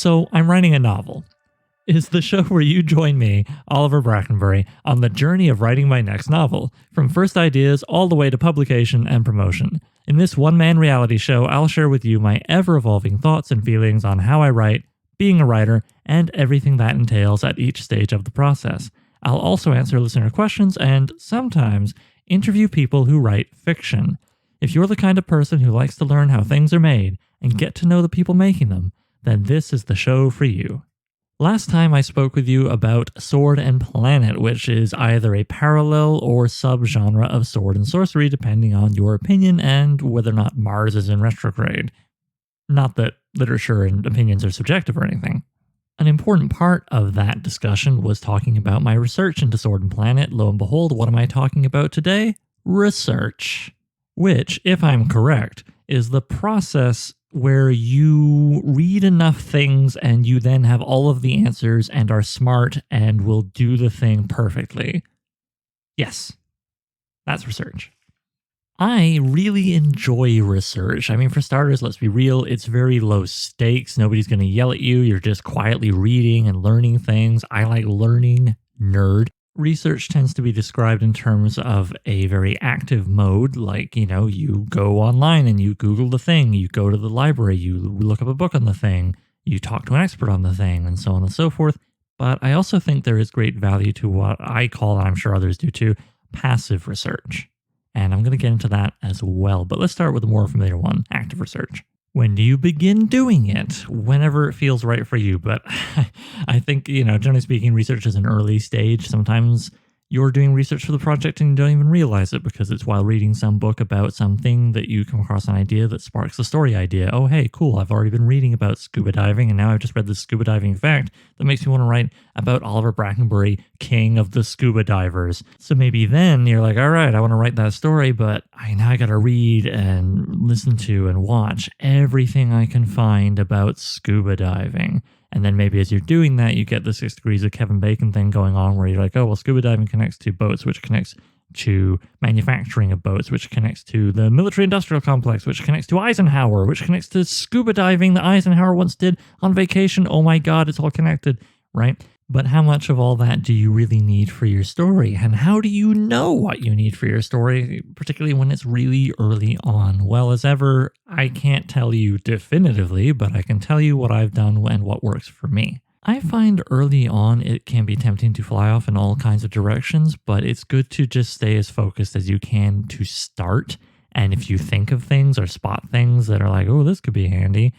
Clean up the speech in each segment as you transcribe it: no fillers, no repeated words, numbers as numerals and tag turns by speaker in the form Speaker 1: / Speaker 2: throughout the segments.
Speaker 1: So I'm writing a novel. Is the show where you join me, Oliver Brackenbury, on the journey of writing my next novel, from first ideas all the way to publication and promotion. In this one-man reality show, I'll share with you my ever-evolving thoughts and feelings on how I write, being a writer, and everything that entails at each stage of the process. I'll also answer listener questions and, sometimes, interview people who write fiction. If you're the kind of person who likes to learn how things are made and get to know the people making them, then this is the show for you. Last time I spoke with you about Sword and Planet, which is either a parallel or subgenre of sword and sorcery, depending on your opinion and whether or not Mars is in retrograde. Not that literature and opinions are subjective or anything. An important part of that discussion was talking about my research into Sword and Planet. Lo and behold, what am I talking about today? Research. Which, if I'm correct, is the process where you read enough things and you then have all of the answers and are smart and will do the thing perfectly. Yes, that's research. I really enjoy research. I mean, for starters, let's be real, it's very low stakes. Nobody's going to yell at you. You're just quietly reading and learning things. I like learning, nerd. Research tends to be described in terms of a very active mode, like, you go online and you Google the thing, you go to the library, you look up a book on the thing, you talk to an expert on the thing, and so on and so forth. But I also think there is great value to what I call, and I'm sure others do too, passive research. And I'm going to get into that as well. But let's start with the more familiar one, active research. When do you begin doing it? Whenever it feels right for you. But I think, generally speaking, research is an early stage. Sometimes you're doing research for the project and you don't even realize it because it's while reading some book about something that you come across an idea that sparks a story idea. Oh, hey, cool. I've already been reading about scuba diving and now I've just read this scuba diving fact that makes me want to write about Oliver Brackenbury, king of the scuba divers. So maybe then you're like, all right, I want to write that story, but now I got to read and listen to and watch everything I can find about scuba diving. And then maybe as you're doing that, you get the 6 degrees of Kevin Bacon thing going on where you're like, oh, well, scuba diving connects to boats, which connects to manufacturing of boats, which connects to the military-industrial complex, which connects to Eisenhower, which connects to scuba diving that Eisenhower once did on vacation. Oh my God, it's all connected, right? But how much of all that do you really need for your story? And how do you know what you need for your story, particularly when it's really early on? Well, as ever, I can't tell you definitively, but I can tell you what I've done and what works for me. I find early on it can be tempting to fly off in all kinds of directions, but it's good to just stay as focused as you can to start. And if you think of things or spot things that are like, oh, this could be handy,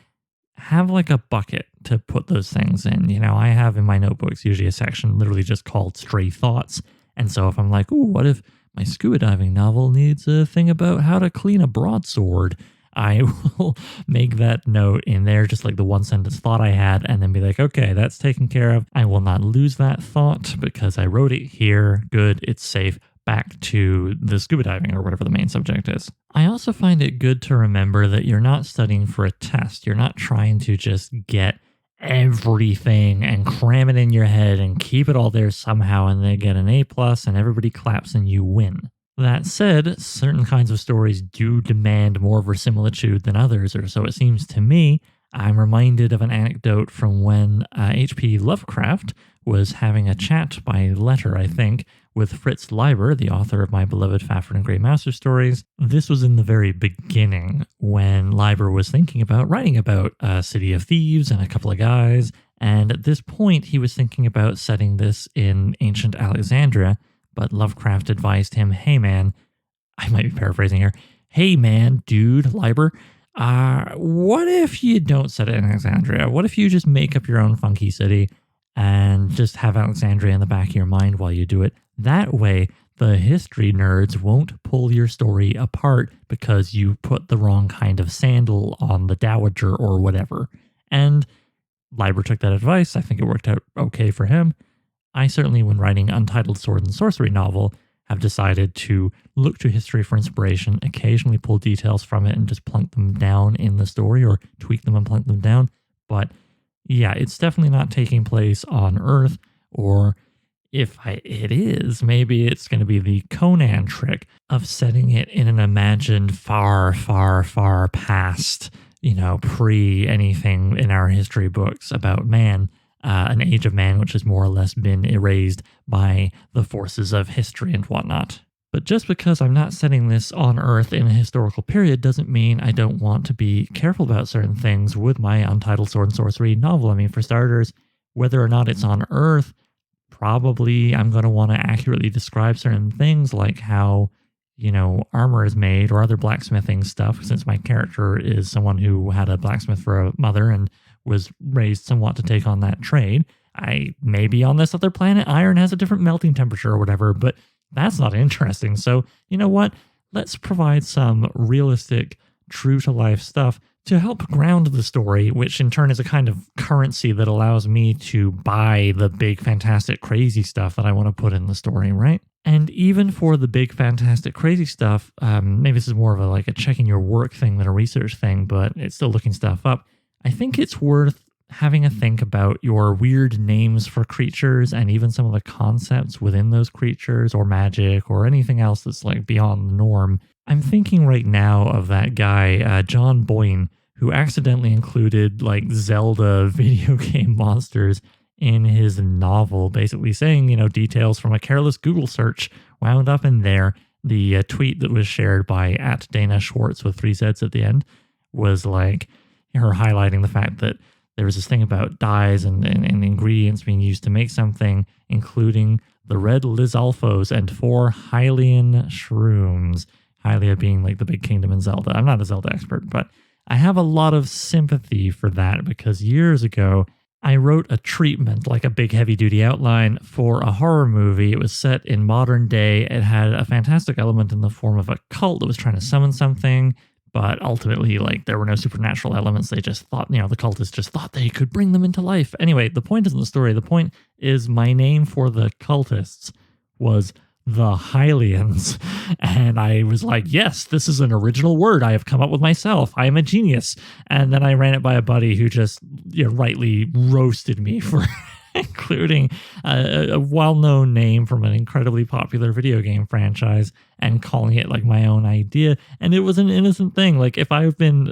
Speaker 1: have like a bucket to put those things in. I have in my notebooks usually a section literally just called Stray Thoughts. And so if I'm like, ooh, what if my scuba diving novel needs a thing about how to clean a broadsword? I will make that note in there, just like the one sentence thought I had, and then be like, okay, that's taken care of. I will not lose that thought because I wrote it here. Good, it's safe. Back to the scuba diving or whatever the main subject is. I also find it good to remember that you're not studying for a test. You're not trying to just get everything and cram it in your head and keep it all there somehow and then get an A+ and everybody claps and you win. That said, certain kinds of stories do demand more verisimilitude than others, or so it seems to me. I'm reminded of an anecdote from when H.P. Lovecraft was having a chat by letter, I think, with Fritz Leiber, the author of my beloved Fafhrd and Grey Mouser stories. This was in the very beginning when Leiber was thinking about writing about a city of thieves and a couple of guys. And at this point, he was thinking about setting this in ancient Alexandria. But Lovecraft advised him, hey man, I might be paraphrasing here, hey man, dude, Leiber, what if you don't set it in Alexandria? What if you just make up your own funky city and just have Alexandria in the back of your mind while you do it? That way, the history nerds won't pull your story apart because you put the wrong kind of sandal on the dowager or whatever. And Leiber took that advice. I think it worked out okay for him. I certainly, when writing Untitled Sword and Sorcery novel, have decided to look to history for inspiration, occasionally pull details from it and just plunk them down in the story or tweak them and plunk them down. But yeah, it's definitely not taking place on Earth, or if it is, maybe it's going to be the Conan trick of setting it in an imagined far, far, far past, pre anything in our history books about man, an age of man which has more or less been erased by the forces of history and whatnot. But just because I'm not setting this on Earth in a historical period doesn't mean I don't want to be careful about certain things with my Untitled Sword and Sorcery novel. I mean, for starters, whether or not it's on Earth, probably I'm going to want to accurately describe certain things like how, armor is made or other blacksmithing stuff, since my character is someone who had a blacksmith for a mother and was raised somewhat to take on that trade. I may be on this other planet, iron has a different melting temperature or whatever, but that's not interesting. So, you know what? Let's provide some realistic, true-to-life stuff to help ground the story, which in turn is a kind of currency that allows me to buy the big, fantastic, crazy stuff that I want to put in the story, right? And even for the big, fantastic, crazy stuff, maybe this is more of a checking your work thing than a research thing, but it's still looking stuff up. I think it's worth having a think about your weird names for creatures and even some of the concepts within those creatures or magic or anything else that's beyond the norm. I'm thinking right now of that guy, John Boyne, who accidentally included Zelda video game monsters in his novel, basically saying, details from a careless Google search wound up in there. The tweet that was shared by @Dana Schwartz with 3 Z's at the end was her highlighting the fact that there was this thing about dyes and ingredients being used to make something, including the red Lizalfos and 4 Hylian shrooms. Hylia being the big kingdom in Zelda. I'm not a Zelda expert, but I have a lot of sympathy for that because years ago, I wrote a treatment, a big heavy-duty outline for a horror movie. It was set in modern day. It had a fantastic element in the form of a cult that was trying to summon something. But ultimately, there were no supernatural elements. They just thought, the cultists just thought they could bring them into life. Anyway, the point isn't the story. The point is my name for the cultists was the Hylians. And I was like, yes, this is an original word I have come up with myself. I am a genius. And then I ran it by a buddy who just rightly roasted me for including a well-known name from an incredibly popular video game franchise and calling it my own idea. And it was an innocent thing. If I've been,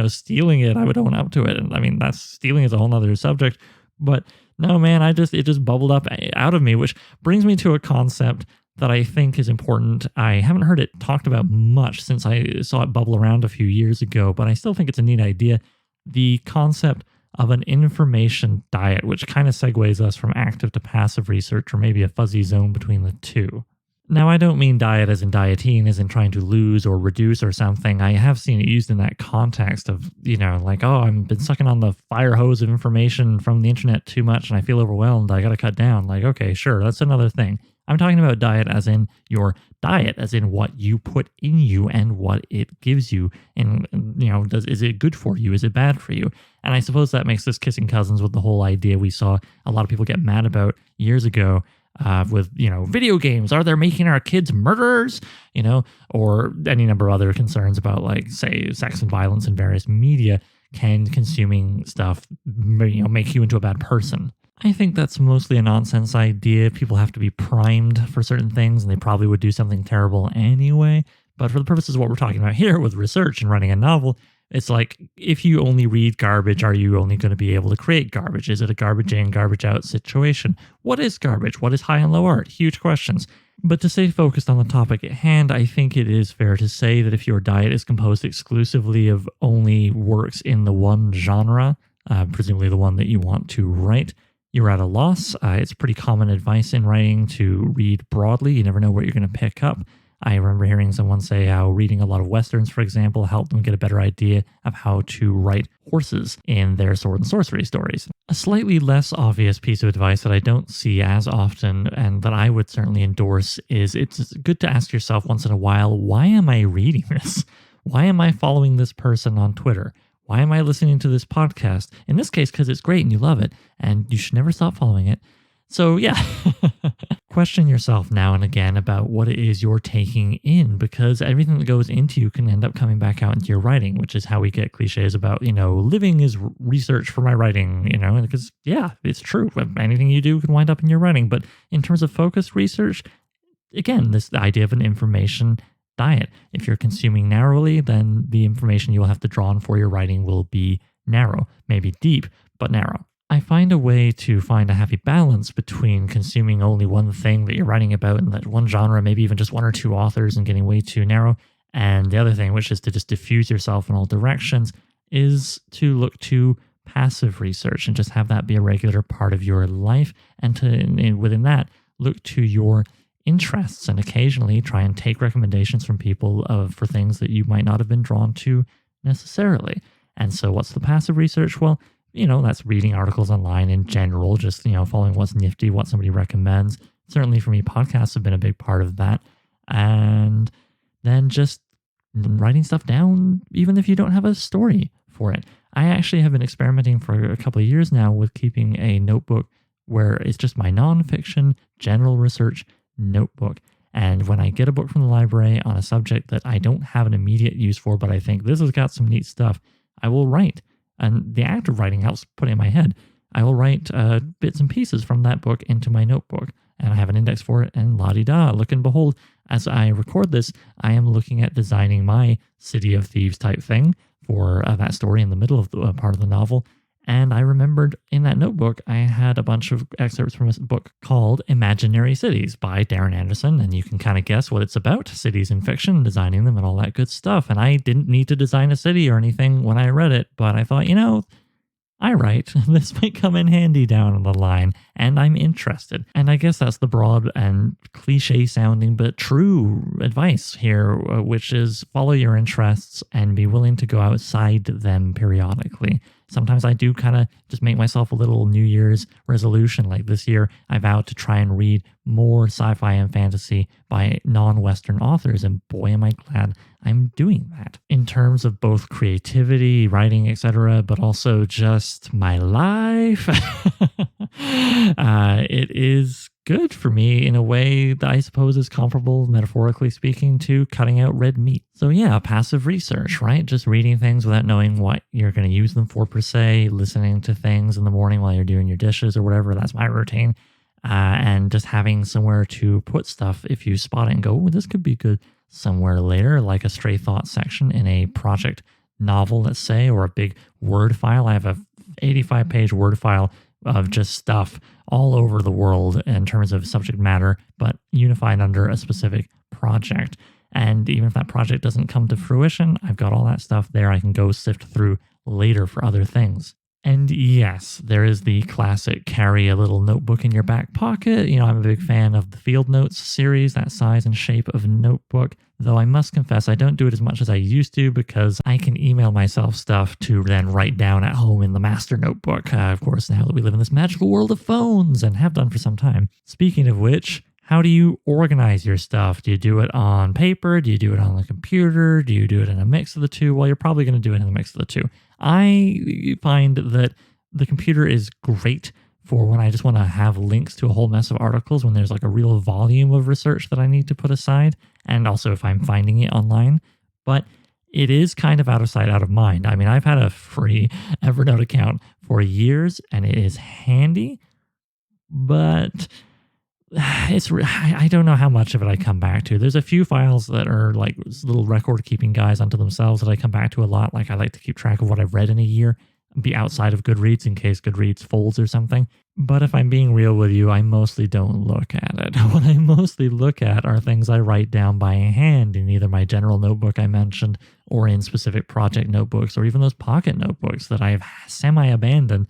Speaker 1: stealing it, I would own up to it. And I mean, that's stealing is a whole nother subject. But no, man, it just bubbled up out of me, which brings me to a concept that I think is important. I haven't heard it talked about much since I saw it bubble around a few years ago, but I still think it's a neat idea. The concept of an information diet, which kind of segues us from active to passive research, or maybe a fuzzy zone between the two. Now, I don't mean diet as in dieting, as in trying to lose or reduce or something. I have seen it used in that context of, I've been sucking on the fire hose of information from the internet too much and I feel overwhelmed. I got to cut down. Okay, sure, that's another thing. I'm talking about diet as in your diet, as in what you put in you and what it gives you. And, is it good for you? Is it bad for you? And I suppose that makes this kissing cousins with the whole idea we saw a lot of people get mad about years ago with, video games. Are they making our kids murderers? Or any number of other concerns about, say, sex and violence in various media. Can consuming stuff, make you into a bad person? I think that's mostly a nonsense idea. People have to be primed for certain things, and they probably would do something terrible anyway. But for the purposes of what we're talking about here with research and writing a novel, it's if you only read garbage, are you only going to be able to create garbage? Is it a garbage in, garbage out situation? What is garbage? What is high and low art? Huge questions. But to stay focused on the topic at hand, I think it is fair to say that if your diet is composed exclusively of only works in the one genre, presumably the one that you want to write, you're at a loss. It's pretty common advice in writing to read broadly. You never know what you're going to pick up. I remember hearing someone say how reading a lot of Westerns, for example, helped them get a better idea of how to write horses in their sword and sorcery stories. A slightly less obvious piece of advice that I don't see as often and that I would certainly endorse is it's good to ask yourself once in a while, why am I reading this? Why am I following this person on Twitter? Why am I listening to this podcast? In this case, because it's great and you love it, and you should never stop following it. So yeah, question yourself now and again about what it is you're taking in, because everything that goes into you can end up coming back out into your writing, which is how we get cliches about, living is research for my writing, because yeah, it's true. Anything you do can wind up in your writing. But in terms of focused research, again, this idea of an information diet. If you're consuming narrowly, then the information you'll have to draw on for your writing will be narrow, maybe deep, but narrow. I find a way to find a happy balance between consuming only one thing that you're writing about in that one genre, maybe even just one or two authors and getting way too narrow. And the other thing, which is to just diffuse yourself in all directions, is to look to passive research and just have that be a regular part of your life. And within that, look to your interests and occasionally try and take recommendations from people for things that you might not have been drawn to necessarily. And so what's the passive research? Well, that's reading articles online in general, just, following what's nifty, what somebody recommends. Certainly for me, podcasts have been a big part of that. And then just writing stuff down, even if you don't have a story for it. I actually have been experimenting for a couple of years now with keeping a notebook where it's just my nonfiction general research notebook. And when I get a book from the library on a subject that I don't have an immediate use for, but I think this has got some neat stuff, I will write. And the act of writing helps put it in my head. I will write bits and pieces from that book into my notebook, and I have an index for it, and la-di-da, look and behold, as I record this, I am looking at designing my City of Thieves type thing for that story in the middle of the part of the novel. And I remembered in that notebook, I had a bunch of excerpts from a book called Imaginary Cities by Darren Anderson. And you can kind of guess what it's about, cities in fiction, designing them and all that good stuff. And I didn't need to design a city or anything when I read it, but I thought, I write. This might come in handy down the line, and I'm interested. And I guess that's the broad and cliche sounding but true advice here, which is follow your interests and be willing to go outside them periodically. Sometimes I do kind of just make myself a little New Year's resolution. Like this year, I vowed to try and read more sci-fi and fantasy by non-Western authors, and boy, am I glad I'm doing that. In terms of both creativity, writing, etc., but also just my life, it is good for me in a way that I suppose is comparable, metaphorically speaking, to cutting out red meat. So yeah, passive research, right? Just reading things without knowing what you're going to use them for per se, listening to things in the morning while you're doing your dishes or whatever. That's my routine. And just having somewhere to put stuff if you spot it and go, oh, this could be good somewhere later, like a stray thought section in a project novel, let's say, or a big Word file. I have a 85-page Word file of just stuff all over the world in terms of subject matter, but unified under a specific project. And even if that project doesn't come to fruition, I've got all that stuff there I can go sift through later for other things. And yes, there is the classic carry a little notebook in your back pocket. I'm a big fan of the Field Notes series, that size and shape of notebook. Though I must confess, I don't do it as much as I used to because I can email myself stuff to then write down at home in the master notebook. Of course, now that we live in this magical world of phones and have done for some time. Speaking of which, how do you organize your stuff? Do you do it on paper? Do you do it on the computer? Do you do it in a mix of the two? Well, you're probably going to do it in a mix of the two. I find that the computer is great for when I just want to have links to a whole mess of articles, when there's like a real volume of research that I need to put aside, and also if I'm finding it online. But it is kind of out of sight, out of mind. I mean, I've had a free Evernote account for years, and it is handy, but I don't know how much of it I come back to. There's a few files that are like little record keeping guys unto themselves that I come back to a lot. Like I like to keep track of what I've read in a year, be outside of Goodreads in case Goodreads folds or something. But if I'm being real with you, I mostly don't look at it. What I mostly look at are things I write down by hand in either my general notebook I mentioned or in specific project notebooks or even those pocket notebooks that I've semi-abandoned,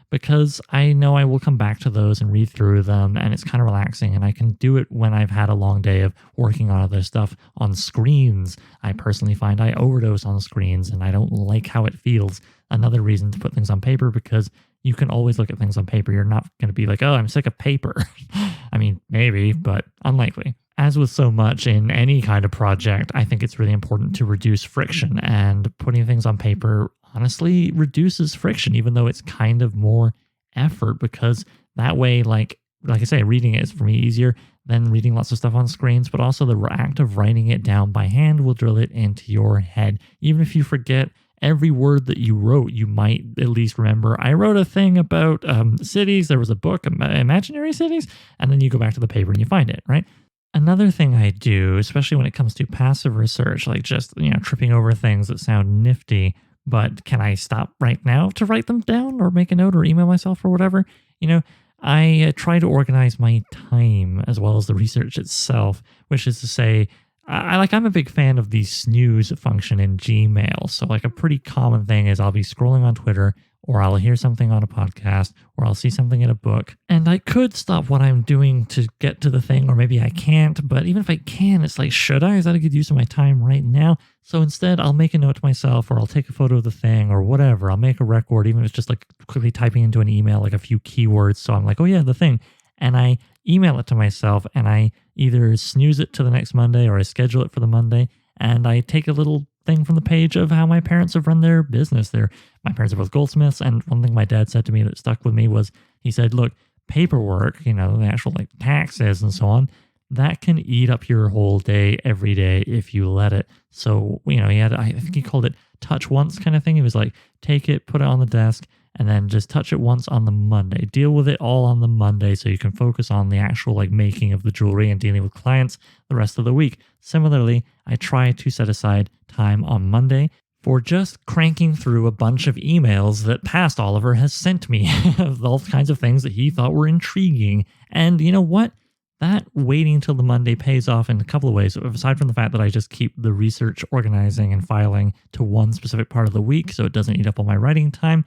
Speaker 1: because I know I will come back to those and read through them, and it's kind of relaxing, and I can do it when I've had a long day of working on other stuff on screens. I personally find I overdose on screens, and I don't like how it feels. Another reason to put things on paper, because you can always look at things on paper. You're not going to be like, oh, I'm sick of paper. I mean, maybe, but unlikely. As with so much in any kind of project, I think it's really important to reduce friction, and putting things on paper honestly reduces friction, even though it's kind of more effort, because that way, like I say, reading it is for me easier than reading lots of stuff on screens, but also the act of writing it down by hand will drill it into your head. Even if you forget every word that you wrote, you might at least remember, I wrote a thing about cities, there was a book, Imaginary Cities, and then you go back to the paper and you find it, right? Another thing I do, especially when it comes to passive research, like just, tripping over things that sound nifty, but can I stop right now to write them down or make a note or email myself or whatever? You know, I try to organize my time as well as the research itself, which is to say, I'm a big fan of the snooze function in Gmail. So like a pretty common thing is I'll be scrolling on Twitter, or I'll hear something on a podcast, or I'll see something in a book. And I could stop what I'm doing to get to the thing, or maybe I can't. But even if I can, it's like, should I? Is that a good use of my time right now? So instead, I'll make a note to myself, or I'll take a photo of the thing, or whatever. I'll make a record, even if it's just like quickly typing into an email, like a few keywords. So I'm like, oh yeah, the thing. And I email it to myself, and I either snooze it to the next Monday, or I schedule it for the Monday, and I take a little thing from the page of how my parents have run their business. My parents are both goldsmiths, and one thing my dad said to me that stuck with me was, he said, look, paperwork, the actual like taxes and so on, that can eat up your whole day every day if you let it. So, he had, I think he called it touch once kind of thing. He was like, take it, put it on the desk, and then just touch it once on the Monday. Deal with it all on the Monday so you can focus on the actual like making of the jewelry and dealing with clients the rest of the week. Similarly, I try to set aside time on Monday for just cranking through a bunch of emails that past Oliver has sent me of all kinds of things that he thought were intriguing. And you know what? That waiting till the Monday pays off in a couple of ways. Aside from the fact that I just keep the research organizing and filing to one specific part of the week so it doesn't eat up all my writing time,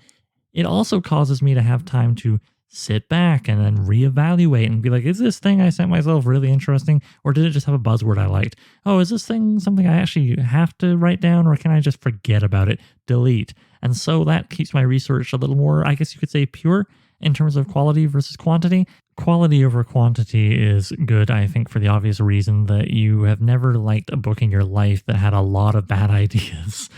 Speaker 1: it also causes me to have time to sit back and then reevaluate and be like, is this thing I sent myself really interesting? Or did it just have a buzzword I liked? Oh, is this thing something I actually have to write down, or can I just forget about it, delete? And so that keeps my research a little more, I guess you could say, pure in terms of quality versus quantity. Quality over quantity is good, I think, for the obvious reason that you have never liked a book in your life that had a lot of bad ideas.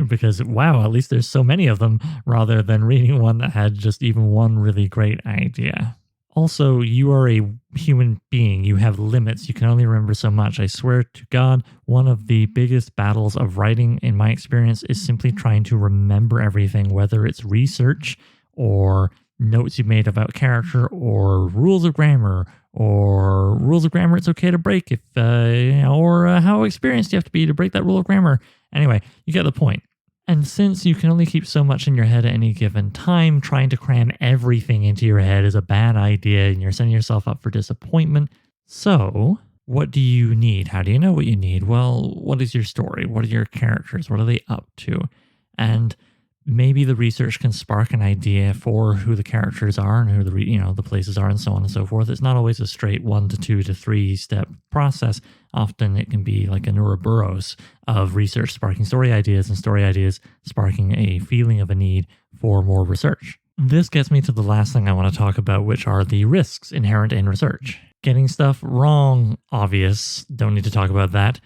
Speaker 1: Because, wow, at least there's so many of them, rather than reading one that had just even one really great idea. Also, you are a human being. You have limits. You can only remember so much. I swear to God, one of the biggest battles of writing, in my experience, is simply trying to remember everything, whether it's research or notes you've made about character, or rules of grammar, it's okay to break if, or how experienced you have to be to break that rule of grammar. Anyway, you get the point. And since you can only keep so much in your head at any given time, trying to cram everything into your head is a bad idea, and you're setting yourself up for disappointment. So, what do you need? How do you know what you need? Well, what is your story? What are your characters? What are they up to? And maybe the research can spark an idea for who the characters are and who the places are and so on and so forth. It's not always a straight 1 to 2 to 3 step process. Often it can be like an Ouroboros of research sparking story ideas, and story ideas sparking a feeling of a need for more research. This gets me to the last thing I want to talk about, which are the risks inherent in research. Getting stuff wrong, obvious, don't need to talk about that.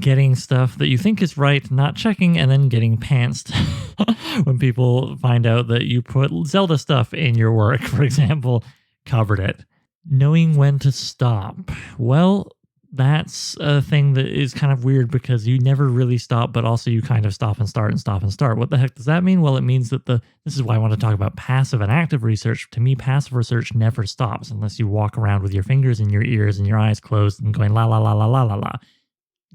Speaker 1: Getting stuff that you think is right, not checking, and then getting pantsed when people find out that you put Zelda stuff in your work, for example, covered it. Knowing when to stop. Well, that's a thing that is kind of weird because you never really stop, but also you kind of stop and start and stop and start. What the heck does that mean? Well, it means that this is why I want to talk about passive and active research. To me, passive research never stops unless you walk around with your fingers in your ears and your eyes closed and going la la la la la la la.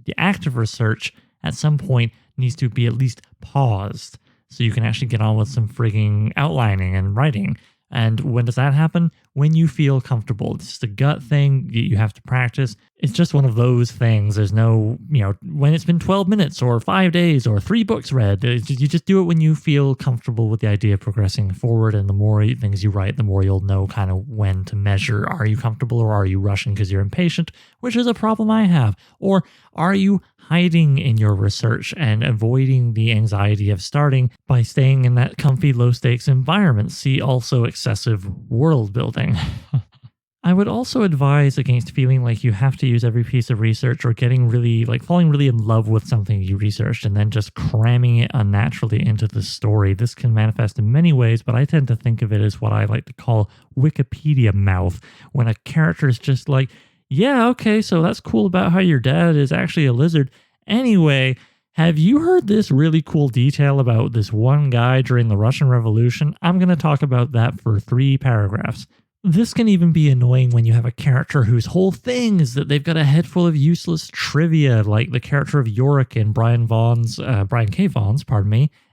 Speaker 1: The active research at some point needs to be at least paused so you can actually get on with some frigging outlining and writing. And when does that happen? When you feel comfortable. It's just a gut thing. You have to practice. It's just one of those things. There's no, when it's been 12 minutes or 5 days or 3 books read. You just do it when you feel comfortable with the idea of progressing forward. And the more things you write, the more you'll know kind of when to measure. Are you comfortable, or are you rushing because you're impatient, which is a problem I have? Or are you hiding in your research and avoiding the anxiety of starting by staying in that comfy, low-stakes environment? See also excessive world building. I would also advise against feeling like you have to use every piece of research, or getting really, falling really in love with something you researched and then just cramming it unnaturally into the story. This can manifest in many ways, but I tend to think of it as what I like to call Wikipedia Mouth, when a character is just like, yeah, okay, so that's cool about how your dad is actually a lizard. Anyway, have you heard this really cool detail about this one guy during the Russian Revolution? I'm going to talk about that for 3 paragraphs. This can even be annoying when you have a character whose whole thing is that they've got a head full of useless trivia, like the character of Yorick in Brian K. Vaughan's,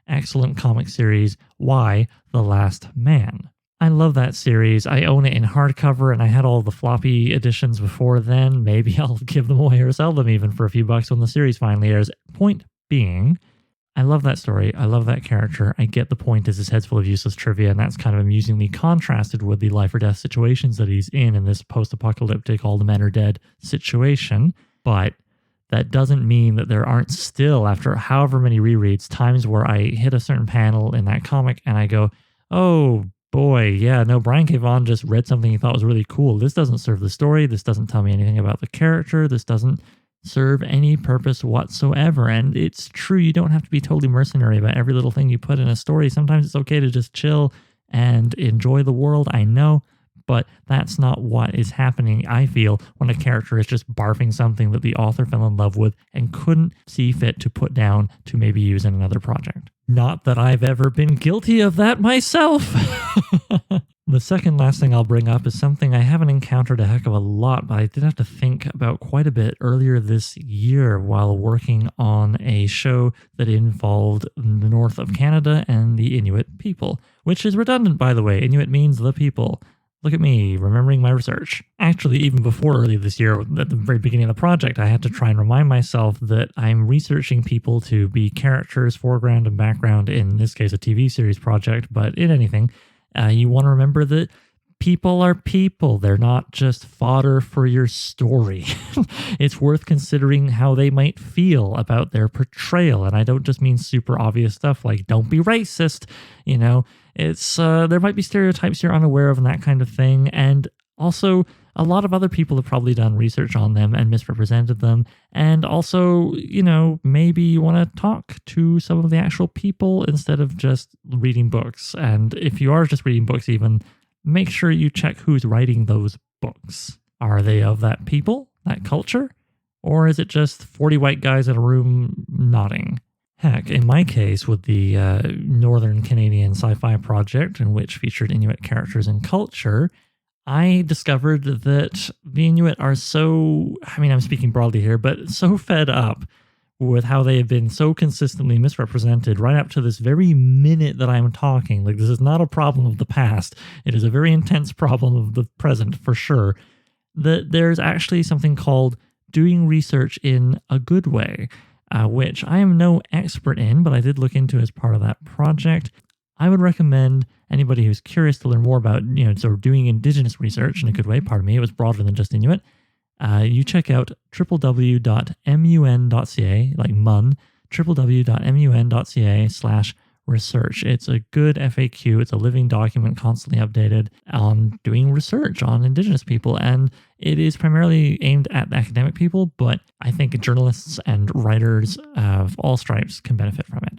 Speaker 1: excellent comic series, Y: The Last Man. I love that series. I own it in hardcover, and I had all the floppy editions before then. Maybe I'll give them away or sell them even for a few bucks when the series finally airs. Point being, I love that story. I love that character. I get the point is his head's full of useless trivia, and that's kind of amusingly contrasted with the life or death situations that he's in this post-apocalyptic all the men are dead situation. But that doesn't mean that there aren't still, after however many rereads, times where I hit a certain panel in that comic and I go, oh boy, yeah, no, Brian K. Vaughan just read something he thought was really cool. This doesn't serve the story. This doesn't tell me anything about the character. This doesn't serve any purpose whatsoever. And it's true, you don't have to be totally mercenary about every little thing you put in a story. Sometimes it's okay to just chill and enjoy the world, I know, but that's not what is happening, I feel, when a character is just barfing something that the author fell in love with and couldn't see fit to put down to maybe use in another project. Not that I've ever been guilty of that myself. The second last thing I'll bring up is something I haven't encountered a heck of a lot, but I did have to think about quite a bit earlier this year while working on a show that involved the north of Canada and the Inuit people, which is redundant, by the way. Inuit means the people. Look at me, remembering my research. Actually, even before earlier this year, at the very beginning of the project, I had to try and remind myself that I'm researching people to be characters, foreground and background, in this case a TV series project, but in anything. You want to remember that people are people. They're not just fodder for your story. It's worth considering how they might feel about their portrayal. And I don't just mean super obvious stuff like don't be racist. It's there might be stereotypes you're unaware of and that kind of thing. And also, a lot of other people have probably done research on them and misrepresented them. And also, maybe you want to talk to some of the actual people instead of just reading books. And if you are just reading books even, make sure you check who's writing those books. Are they of that people, that culture? Or is it just 40 white guys in a room nodding? Heck, in my case with the Northern Canadian sci-fi project, in which featured Inuit characters and culture, I discovered that the Inuit are I'm speaking broadly here, but so fed up with how they have been so consistently misrepresented right up to this very minute that I'm talking. Like, this is not a problem of the past. It is a very intense problem of the present, for sure. That there's actually something called doing research in a good way, which I am no expert in, but I did look into as part of that project. I would recommend anybody who's curious to learn more about, sort of doing Indigenous research in a good way. Pardon me, it was broader than just Inuit. You check out www.mun.ca, like mun, www.mun.ca/research. It's a good FAQ. It's a living document, constantly updated on doing research on Indigenous people. And it is primarily aimed at academic people, but I think journalists and writers of all stripes can benefit from it.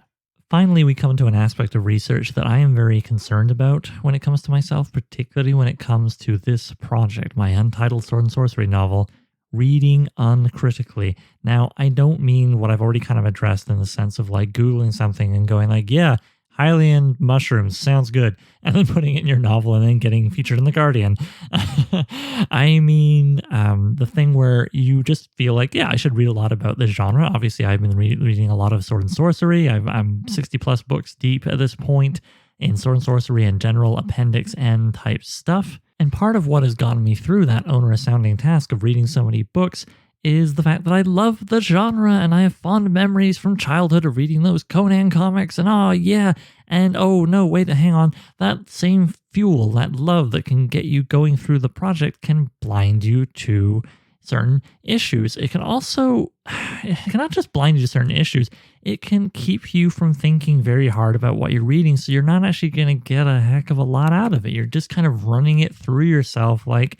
Speaker 1: Finally, we come to an aspect of research that I am very concerned about when it comes to myself, particularly when it comes to this project, my Untitled Sword and Sorcery novel, reading uncritically. Now, I don't mean what I've already kind of addressed in the sense of like Googling something and going like, yeah, Hylian mushrooms, sounds good, and then putting it in your novel and then getting featured in The Guardian. I mean, the thing where you just feel like, yeah, I should read a lot about this genre. Obviously, I've been reading a lot of sword and sorcery. I'm 60 plus books deep at this point in sword and sorcery and general Appendix N type stuff. And part of what has gotten me through that onerous sounding task of reading so many books is the fact that I love the genre and I have fond memories from childhood of reading those Conan comics and oh yeah, and oh no, wait, hang on, that same fuel, that love that can get you going through the project can blind you to certain issues. It can not just blind you to certain issues, it can keep you from thinking very hard about what you're reading, so you're not actually going to get a heck of a lot out of it. You're just kind of running it through yourself like,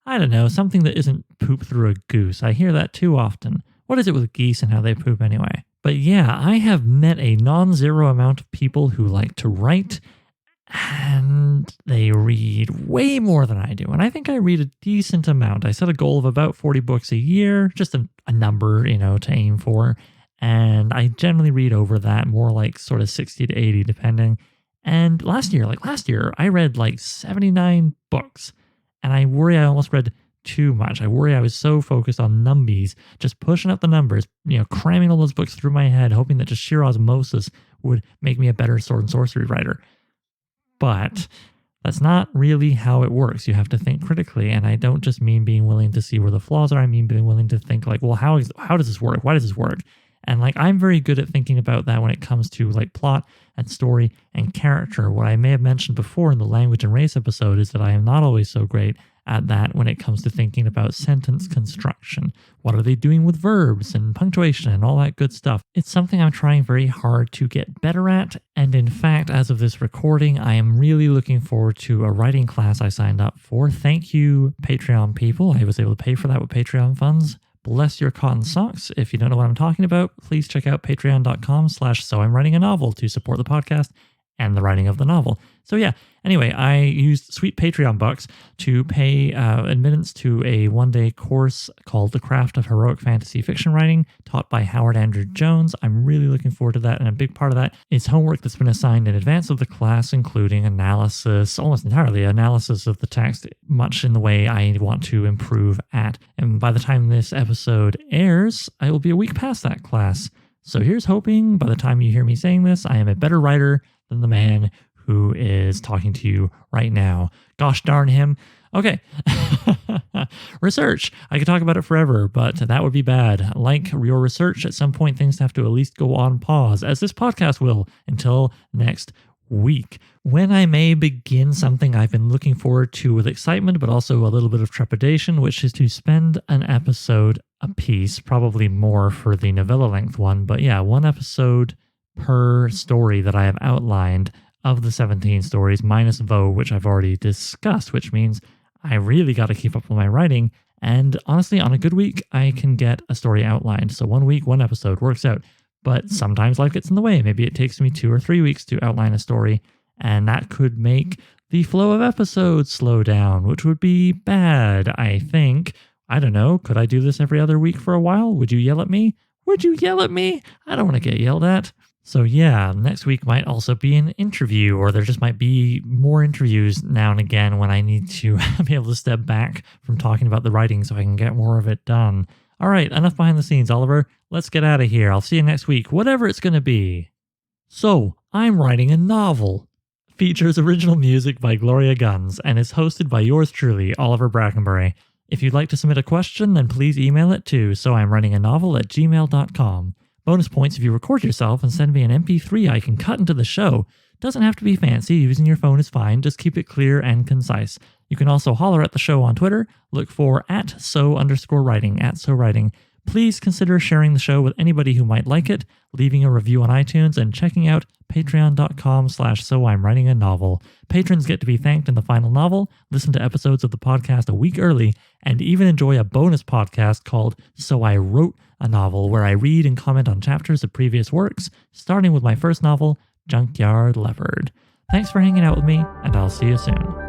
Speaker 1: I don't know, something that isn't poop through a goose. I hear that too often. What is it with geese and how they poop anyway? But yeah, I have met a non-zero amount of people who like to write, and they read way more than I do. And I think I read a decent amount. I set a goal of about 40 books a year, just a number, to aim for. And I generally read over that, more like sort of 60 to 80 depending. And last year, I read like 79 books. And I worry I almost read too much. I worry I was so focused on numbies, just pushing up the numbers, cramming all those books through my head, hoping that just sheer osmosis would make me a better sword and sorcery writer. But that's not really how it works. You have to think critically, and I don't just mean being willing to see where the flaws are. I mean being willing to think like, well, how does this work? Why does this work? And like, I'm very good at thinking about that when it comes to like plot and story and character. What I may have mentioned before in the language and race episode is that I am not always so great at that when it comes to thinking about sentence construction. What are they doing with verbs and punctuation and all that good stuff? It's something I'm trying very hard to get better at. And in fact, as of this recording, I am really looking forward to a writing class I signed up for. Thank you, Patreon people. I was able to pay for that with Patreon funds. Bless your cotton socks. If you don't know what I'm talking about, please check out patreon.com/soimwritinganovel to support the podcast and the writing of the novel. So yeah, anyway, I used sweet Patreon bucks to pay admittance to a one-day course called The Craft of Heroic Fantasy Fiction Writing, taught by Howard Andrew Jones. I'm really looking forward to that, and a big part of that is homework that's been assigned in advance of the class, including analysis, almost entirely analysis of the text, much in the way I want to improve at. And by the time this episode airs, I will be a week past that class. So here's hoping by the time you hear me saying this, I am a better writer than the man who is talking to you right now. Gosh darn him. Okay. Research. I could talk about it forever, but that would be bad. Like your research, at some point things have to at least go on pause, as this podcast will, until next week, when I may begin something I've been looking forward to with excitement, but also a little bit of trepidation, which is to spend an episode a piece, probably more for the novella length one, but yeah, one episode per story that I have outlined of the 17 stories, minus Vo, which I've already discussed, which means I really got to keep up with my writing. And honestly, on a good week, I can get a story outlined. So 1 week, 1 episode works out. But sometimes life gets in the way. Maybe it takes me 2 or 3 weeks to outline a story, and that could make the flow of episodes slow down, which would be bad, I think. I don't know. Could I do this every other week for a while? Would you yell at me? Would you yell at me? I don't want to get yelled at. So yeah, next week might also be an interview, or there just might be more interviews now and again when I need to be able to step back from talking about the writing so I can get more of it done. All right, enough behind the scenes, Oliver. Let's get out of here. I'll see you next week, whatever it's going to be. So, I'm writing a novel. Features original music by Gloria Guns and is hosted by yours truly, Oliver Brackenbury. If you'd like to submit a question, then please email it to soimwritinganovel@gmail.com. Bonus points if you record yourself and send me an MP3 I can cut into the show. Doesn't have to be fancy, using your phone is fine, just keep it clear and concise. You can also holler at the show on Twitter, look for @so_writing. Please consider sharing the show with anybody who might like it, leaving a review on iTunes, and checking out patreon.com/soimwritinganovel. Patrons get to be thanked in the final novel, listen to episodes of the podcast a week early, and even enjoy a bonus podcast called So I Wrote a Novel, where I read and comment on chapters of previous works, starting with my first novel, Junkyard Leopard. Thanks for hanging out with me, and I'll see you soon.